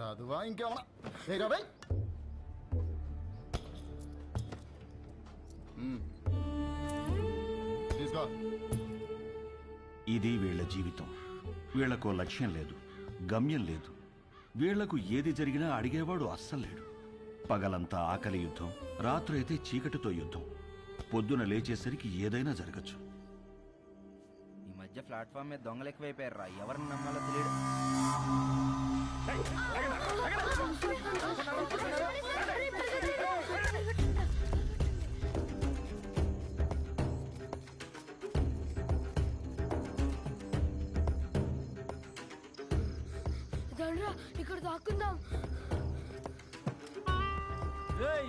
చదువా ఇంకేమన్నా ఏ రాబాయ్ తీసుకో. ఇది వీళ్ళ జీవితం. వీళ్లకో లక్ష్యం లేదు, గమ్యం లేదు. వీళ్లకు ఏది జరిగినా అడిగేవాడు అస్సలు లేడు. పగలంతా ఆకలి యుద్ధం, రాత్రి అయితే చీకటితో యుద్ధం. పొద్దున లేచేసరికి ఏదైనా జరగచ్చు. ఈ మధ్య ప్లాట్ఫామ్ మీద దొంగలు ఎక్కువైపోయారా, ఎవరిని నమ్మాలో తెలియదు. ఇక్కడ దాక్కుందాం.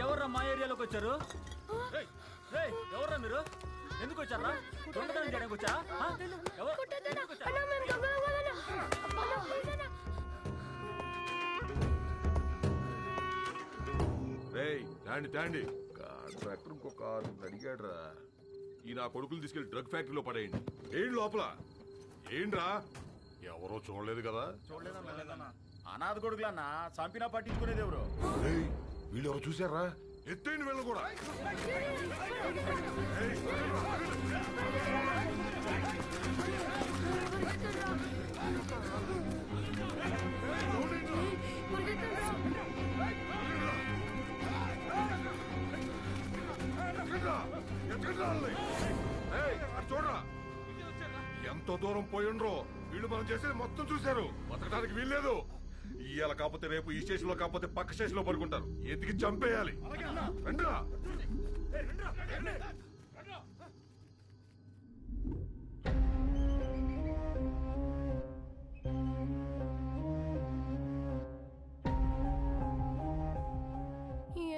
ఎవర్రా మా ఏరియాలోకి వచ్చారు? ఎవర్రా మీరు? ఎందుకు వచ్చారా? దొంగతనం చేయడానికి వచ్చా? తాండి కాంట్రాక్టర్ ఇంకొక అడిగాడు రా. ఈ నా కొడుకులు తీసుకెళ్లి డ్రగ్ ఫ్యాక్టరీలో పడేయండి. ఏంటి లోపల? ఏంట్రా ఎవరో చూడలేదు కదా? అనాథ కొడుకులన్నా చంపినా పట్టించుకునేది ఎవరు? వీళ్ళు ఎవరు చూసారా? ఎత్తేయండి వీళ్ళు కూడా. చూడరా ఎంతో దూరం పోయిండ్రో. వీళ్ళు మనం చేసేది మొత్తం చూశారు. బతకడానికి వీల్లేదు. ఇవాళ కాకపోతే రేపు ఈ స్టేషన్ లో కాకపోతే పక్క స్టేషన్ లో పడుకుంటారు. ఎతికి చంపేయాలి. రండిరా.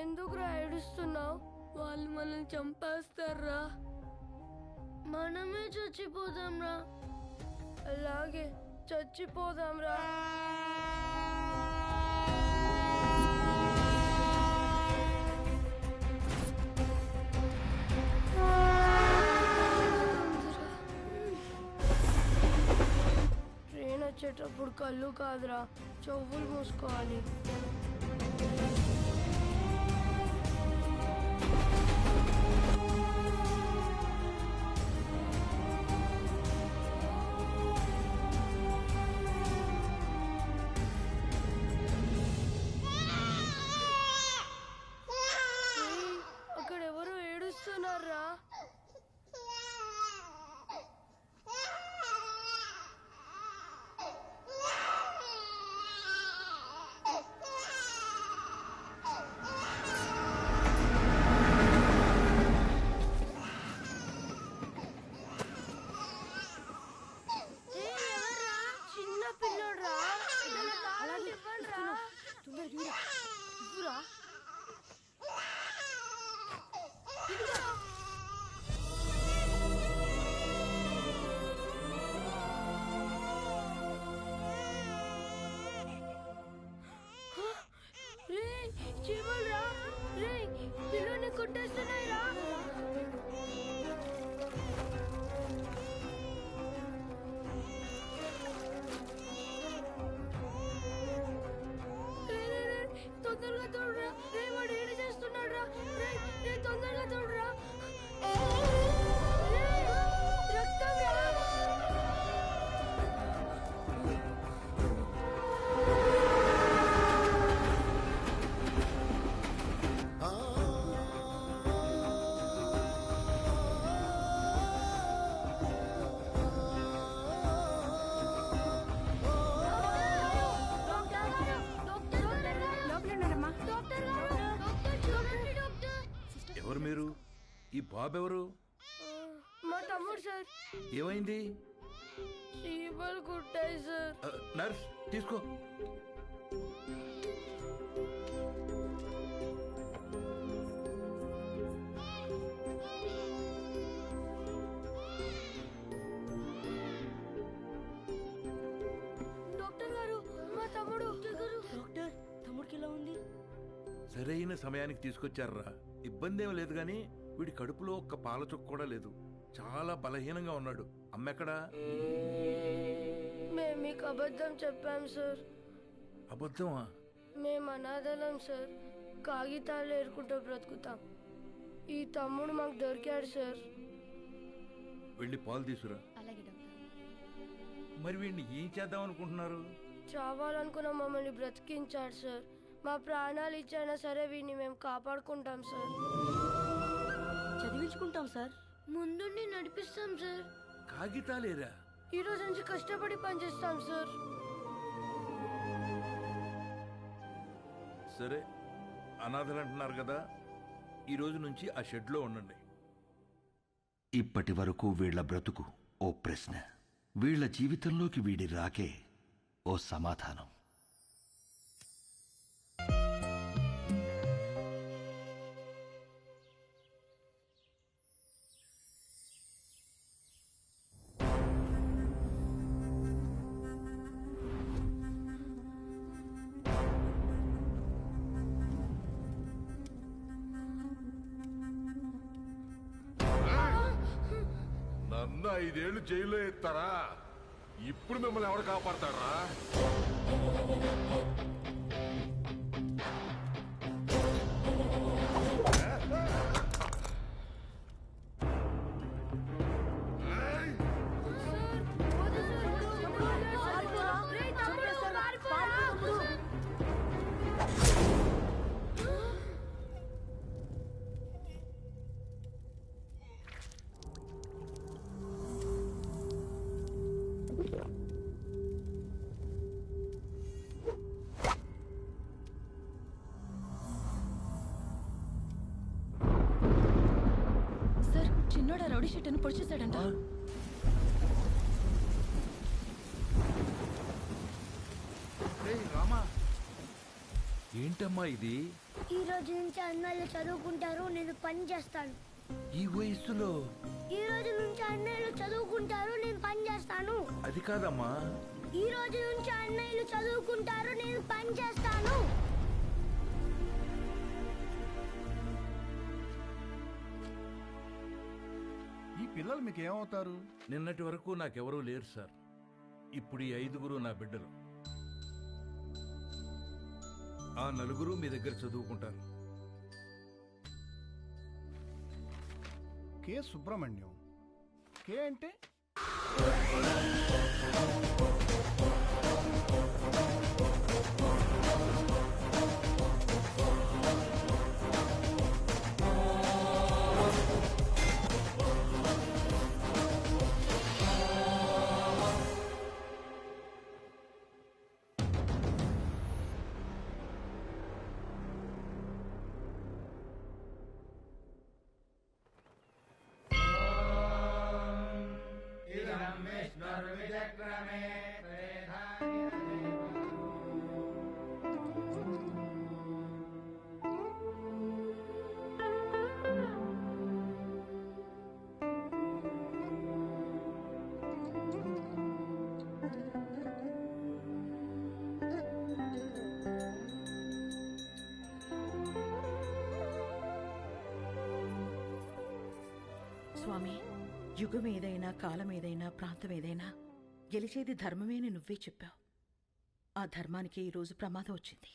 ఎందుకురా ఏడుస్తున్నావు? వాళ్ళు మనల్ని చంపేస్తారా? మనమే చచ్చిపోదాంరా. అలాగే చచ్చిపోదాంరా. ట్రైన్ వచ్చేటప్పుడు కళ్ళు కాదురా, చెవులు మూసుకోవాలి. అక్కడెవరో ఏడుస్తున్నారా? చిన్న పిల్లడురా. చీమలురా, రే పిల్లని కొట్టేస్తున్నాయిరా. తొందరగా తోడురా. రే వాడు ఏడు చేస్తున్నాడు రా. రే తొందరగా తోడురా. రక్తం రా. ఎవరు మీరు? ఈ బాబు ఎవరు? మా తమ్ముడు సార్. ఏమైంది? చీమలు కుట్టాయి సార్. నర్స్ తీసుకో. డాక్టర్ గారు, మా తమ్ముడు. డాక్టర్, తమ్ముడికి ఎలా ఉంది? సరైన సమయానికి తీసుకొచ్చారా. ఇబ్బంది ఏం లేదు గాని వీడి కడుపులో ఒక్క పాల చుక్క కూడా లేదు. చాలా బలహీనంగా ఉన్నాడు. అమ్మెక్కడా? మేము మీకు అబద్ధం చెప్పాం సార్. అబద్ధమా? మేము అనాథలం సార్, కాగితాలు ఏరుకుంటూ బ్రతుకుతాం. ఈ తమ్ముడు మాకు దొరికాడు సార్. వెళ్ళి పాలు తీసుకురా. మరి వీడిని ఏం చేద్దాం అనుకుంటున్నారు? చావాలనుకున్న మమ్మల్ని బ్రతికించాడు సార్. మా ప్రాణాలు ఇచ్చైనా సరే వీడిని మేము కాపాడుకుంటాం సార్. చదివించుకుంటాం సార్. ముందుండి నడిపిస్తాం సార్. కాగితాలేరా? ఈ రోజు నుంచి కష్టపడి పనిచేస్తాం సార్. సరే, అనాథలు అంటున్నారు కదా, ఈ రోజు నుంచి ఆ షెడ్లో ఉండండి. ఇప్పటి వరకు వీళ్ల బ్రతుకు ఓ ప్రశ్న, వీళ్ల జీవితంలోకి వీడి రాకే ఓ సమాధానం. నన్ను 5 ఏళ్ళు జైల్లో ఎత్తారా? ఇప్పుడు మిమ్మల్ని ఎవరు కాపాడతారా? సార్, చిన్నోడా రౌడీ షీట్ను పొడిచేశాడంట. రామా, ఏంటమ్మా ఇది? ఈ రోజు నుంచి అన్నయ్యలు చదువుకుంటారు, నేను పని చేస్తాను. ఈ వయస్సులో? ఈ రోజు నుంచి అన్నయ్యలు చదువుకుంటారు, నేను పని చేస్తాను. అది కాదమ్మా. ఈ రోజు నుంచి అన్నయ్యలు చదువుకుంటారు, నేను పని చేస్తాను. ఈ పిల్లలు మీకు ఏమవుతారు? నిన్నటి వరకు నాకెవరూ లేరు సార్. ఇప్పుడు ఈ 5గురు నా బిడ్డలు. ఆ 4 మీ దగ్గర చదువుకుంటారు. కే సుబ్రహ్మణ్యం. కే అంటే స్వామి, యుగం ఏదైనా, కాలం ఏదైనా, ప్రాంతం ఏదైనా గెలిచేది ధర్మమే అని నువ్వే చెప్పావు. ఆ ధర్మానికి ఈరోజు ప్రమాదం వచ్చింది.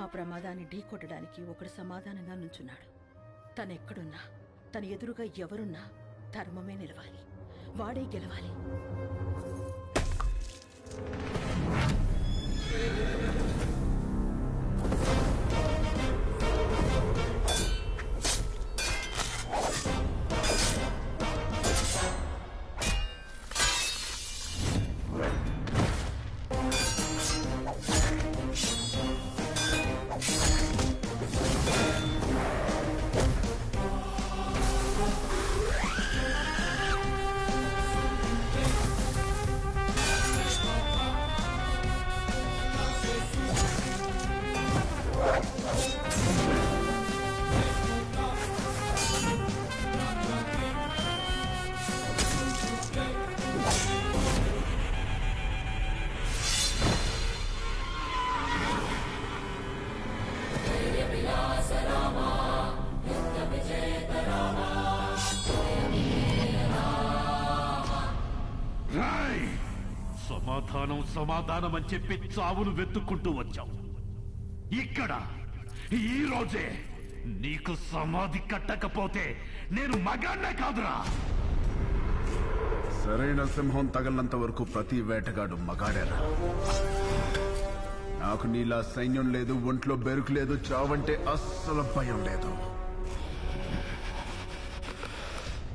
ఆ ప్రమాదాన్ని ఢీకొట్టడానికి ఒకడు సమాధానంగా నుంచున్నాడు. తనెక్కడున్నా, తన ఎదురుగా ఎవరున్నా ధర్మమే నిలవాలి, వాడే గెలవాలి. సమాధానం అని చెప్పి చావును వెతుక్కుంటూ వచ్చావు. ఇక్కడ ఈ రోజే నీకు సమాధి కట్టకపోతే నేను మగాన్నే కాదురా. సరైన సింహం తగలనంత వరకు ప్రతి వేటగాడు మగాడేరా. నాకు నీలా సైన్యం లేదు, ఒంట్లో బెరుకు లేదు, చావంటే అస్సలు భయం లేదు.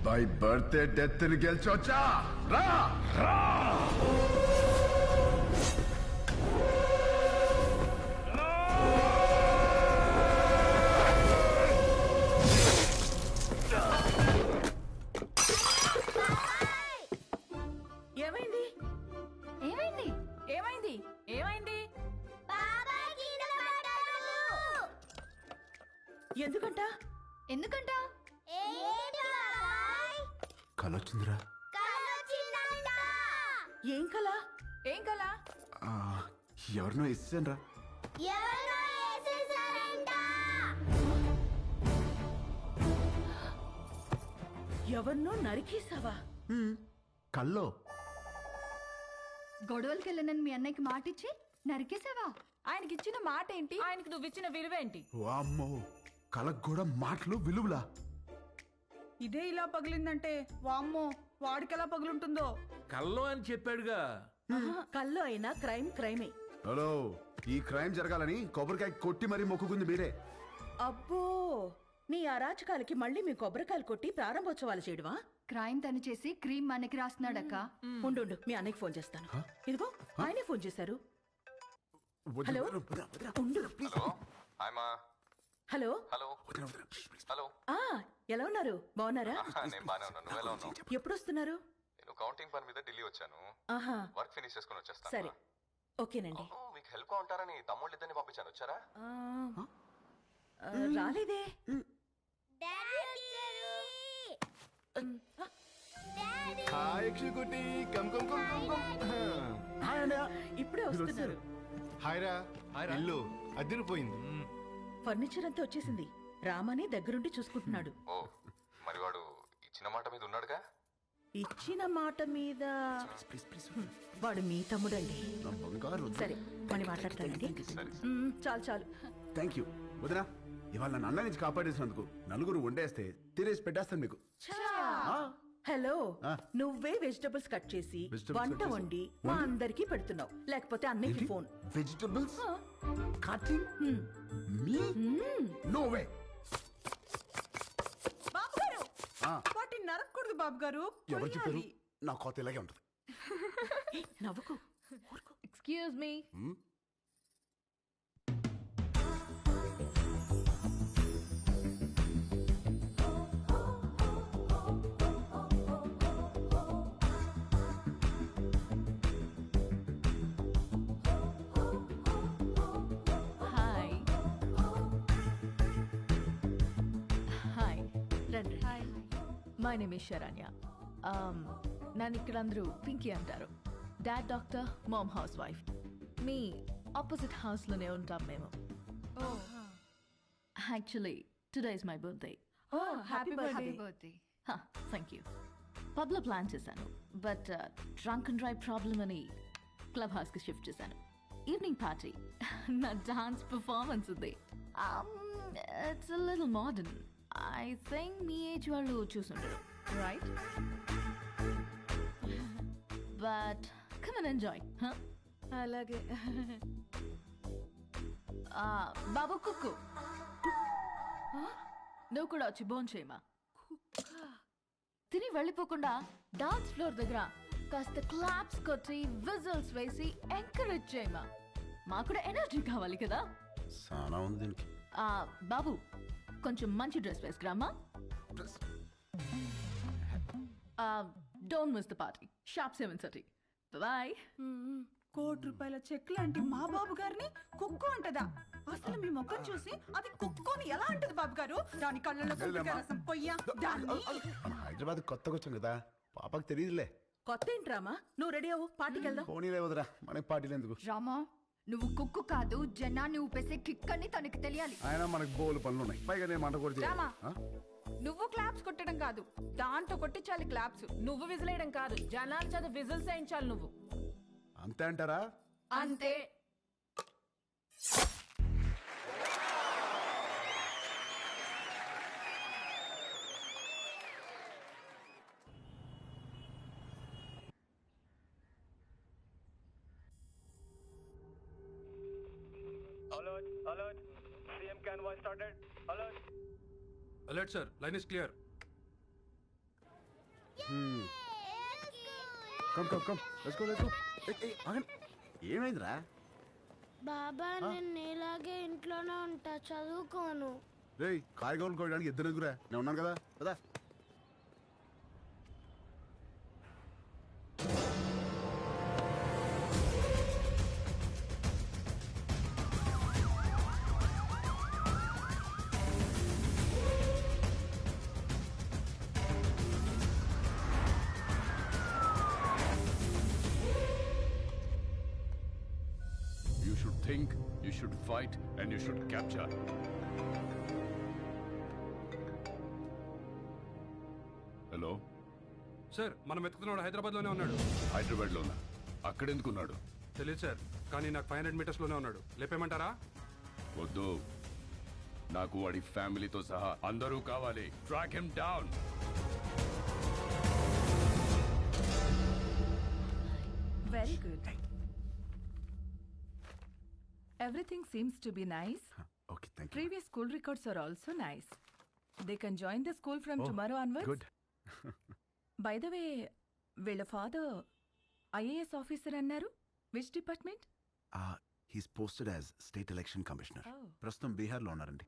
బై బర్త్డే డెత్ ని గెలిచొచ్చా రా. ఏమైంది ఏమైంది ఏమైంది ఏమైంది? ఎందుకంట ఎందుకంట? కలొచ్చిందిరా. ఏం కల? ఏం కల? ఎవరినో ఇచ్చానరా. ఎవరినో నరికేసావా? కల్లో గొడవలకి వెళ్ళనని మీ అన్నయ్యకి మాటిచ్చి నరికేసావా? ఆయనకి ఇచ్చిన మాట ఏంటి? ఆయనకి నువ్వు ఇచ్చిన విలువేంటి? వామ్మో, కలకు కూడా మాటలు విలువలా. ఇదే ఇలా పగిలిందంటే వామ్మో వాడికెలా పగులుంటుందో. కల్లో అని చెప్పాడుగా. కల్లో అయినా క్రైమ్ క్రైమే. హలో, ఈ క్రైమ్ జరగాలని కొబ్బరికాయ కొట్టి మరీ మొక్కుకుంది మీరే. అబ్బో, నీ అరాచకాలకి మళ్ళీ మీ కొబ్బరికాయలు కొట్టి ప్రారంభోత్సవాలు చేయడమా? క్రైమ్ తను చేసి క్రీమ్ మనకి రాస్తున్నాడక్క. ఉండు మీ అన్నయ్యకి ఫోన్ చేస్తాను. ఇదిగో ఆయనే ఫోన్ చేశారు. హలో ఉండు. హలో హలో ఆ ఎలా ఉన్నారు? బాగున్నారా? నేను బానే ఉన్నాను. నువ్వు ఎలా ఉన్నావు? ఎప్పుడు వస్తున్నారు? నేను కౌంటింగ్ పని మీద ఢిల్లీ వచ్చాను. ఆహా, వర్క్ ఫినిష్ చేసుకుని వచ్చేస్తాను. సరే ఓకేనండి. మీకు హెల్ప్ గా ఉంటారని తమ్ముళ్ళు ఇద్దరిని పంపించాను. వచ్చారా? రాలేదే. ఇప్పుడే వస్తున్నారు. ఇల్లు అదిరిపోయింది. ఫర్నిచర్ అంతా వచ్చేసింది. రామని దగ్గరుండి చూసుకుంటున్నాడు. ఓ, మరి వాడు ఇచ్చిన మాట మీద ఉన్నాడుగా? ఇచ్చిన మాట మీద వాడు మీ తమ్ముడండి. సరే మళ్ళీ మాట్లాడతానండి. చాలు చాలు. థ్యాంక్ యూ వదినా. ఇవాళ నన్ను అన్న నుంచి కాపాడేసినందుకు నలుగురు వండేస్తే తినేసి పెట్టేస్తాను మీకు. హలో, నువ్వే వెజిటబుల్స్ కట్ చేసి వంట వండి మా అందరికి పెడుతున్నావు. లేకపోతే అన్నయ్యకి phone. Vegetables cutting me? No way. బాబు గారు వాటిని నరకూడదు బాబు గారు. ఎవరు చెప్పారు? నా కోత ఇలాగే ఉంటుంది. నవ్వుకు. Excuse me. My name is Saranya. నన్ను ఇక్కడ అందరూ పింకీ అంటారు. Dad doctor, mom housewife. మీ ఆపోజిట్ హౌస్లోనే ఉంటాం మేము. Actually today is my birthday. Happy birthday. Thank you. పబ్లో ప్లాన్ చేశాను, but drunk and drive problem అని క్లబ్ హౌస్కి షిఫ్ట్ చేశాను. ఈవినింగ్ పార్టీ, నా డాన్స్ పర్ఫార్మెన్స్ ఉంది. It's a little modern. I think మీ ఏజ్ వాళ్ళు చూసుంటారు, right? But come and enjoy. అలాగే. బాబు కుక్కు, నువ్వు కూడా వచ్చి బోన్ చేయమా. తిని వెళ్ళిపోకుండా డాన్స్ ఫ్లోర్ దగ్గర కాస్త క్లాప్స్ కొట్టి విజిల్స్ వేసి ఎంకరేజ్ చేయమా. మాకు కూడా ఎనర్జీ కావాలి కదా. బాబు కొంచెం మంచి డ్రెస్ వేసుకురామా. Don't miss the party. Sharp 7:30. Bye. ₹1,00,00,000 cheque లాంటి మా బాబు గారిని కుక్కు అంటదా? అసలు మీ ముఖం చూసి అది కుక్కుని ఎలా అంటది బాబు గారు? దాని కళ్ళలో కొబ్బరికాయ రసం పొయ్యా. హైదరాబాద్ కొత్తగా వచ్చాం కదా, పాపకు తెలియదులే. కొత్త ఏంట్రామా? నువ్వు రెడీ అవ్వు, పార్టీకి వెళ్దాం. పోనీలే వదరా, మనకి పార్టీలు ఎందుకు? రామా, నువ్వు కుక్కు కాదు, జనాన్ని ఊపేసే కిక్ అని తనకి తెలియాలి. ఆయన మనకు బోలు పనులు ఉన్నాయి, పైగా నేను మంట కూడా రామా, నువ్వు క్లాప్స్ కొట్టడం కాదు, దాంతో కొట్టించాలి క్లాప్స్. నువ్వు విజిలేయడం కాదు, జనాల చేత విజిల్స్ వేయించాలి నువ్వు. అంతే అంటారా? అంతే. Alert, alert. CM convoy started. Alert. Alert, sir. Line is clear. Come come come let's go let's go. ఏమైందిరా? బాబా నేను ఇలాగే ఇంట్లోనే ఉంటా, చదువుకోను. రేయ్ కాయగూరలు కోయడానికి ఇద్దరు ఎదుగురా, నేను ఉన్నాను కదా కదా. You should think, you should fight, and you should capture. Hello sir మనం వెతుకుతున్నాడు హైదరాబాద్లోనే ఉన్నాడు. హైదరాబాద్ లోనా? అక్కడెందుకున్నాడు? తెలియదు సార్, కానీ నాకు 500 మీటర్స్లోనే ఉన్నాడు. లేపేమంటారా? వద్దు, నాకు వాడి ఫ్యామిలీతో సహా అందరూ కావాలి. Track him down. Very good. Everything seems to be nice. Okay, thank you. Previous school records are also nice. They can join the school from Oh, tomorrow onwards. good. By the way, వీళ్ళ father IAS officer అన్నారు. Which department? He's posted as State Election Commissioner. Oh. ప్రస్తుతం బీహార్లో ఉన్నారండి.